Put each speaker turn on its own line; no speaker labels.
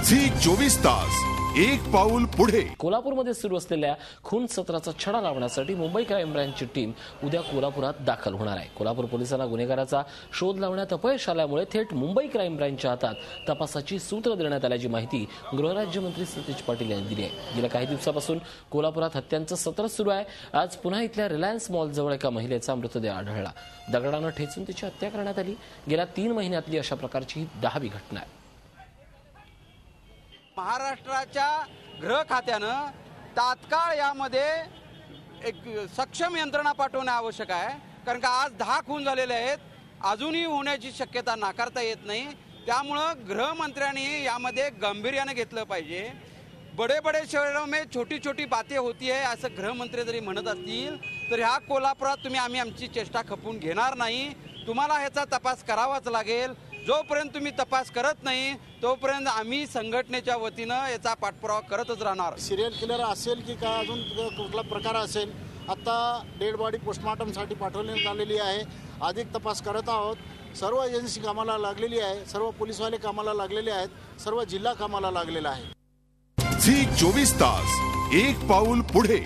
Zee 24 तास एक पाऊल पुढे।
कोल्हापूरमध्ये सुरू असलेल्या खून सत्राचा छडा लावण्यासाठी मुंबई क्राईम ब्रँचची टीम उद्या कोल्हापुरात दाखल होणार आहे। कोल्हापूर पोलिसांना गुन्हेगाराचा शोध लावण्यात अपयश आल्यामुळे थेट मुंबई क्राईम ब्रँचच्या हातात तपासाची सूत्र देण्यात आल्याची माहिती गृहराज्यमंत्री सतीश पाटील यांनी दिली आहे। गेल्या काही दिवसापासून कोल्हापुरात हत्यांचं सत्र सुरू आहे। आज पुन्हा इथल्या रिलायन्स मॉल जवळ एका महिलेचा मृतदेह आढळला। दगडानं ठेचून तिची हत्या करण्यात आली। गेल्या 3 महिन्यातली अशा प्रकारची 10वी घटना आहे।
महाराष्ट्राच्या गृह खात्यानं तात्काळ यामध्ये एक सक्षम यंत्रणा पाठवणे आवश्यक आहे, कारण का आज 10 खून झालेले आहेत, अजूनही होण्याची शक्यता नाकारता येत नाही। त्यामुळं गृहमंत्र्यांनी यामध्ये गांभीर्याने घेतलं पाहिजे। बड़े बड़े शहरों में छोटी छोटी बातें होती है असं गृहमंत्री जरी म्हणत असतील तर ह्या कोल्हापुरात तुम्ही आम्ही आमची चेष्टा खपवून घेणार नाही। तुम्हाला ह्याचा तपास करावाच लागेल। जोपर्यंत तुम्ही तपास करत नाही तोपर्यंत आम्ही संघटनेच्या वतीनं याचा पाठपुरावा करतच राहणार।
सिरियल किलर असेल की काय अजून कुठला प्रकार असेल, आता डेड बॉडी पोस्टमॉर्टमसाठी पाठवण्यात आलेली आहे। अधिक तपास करत आहोत। सर्व एजन्सी कामाला लागलेली आहे, सर्व पोलीसवाले कामाला लागलेले आहेत, सर्व जिल्हा कामाला लागलेला आहे।
झी 24 तास एक पाऊल पुढे।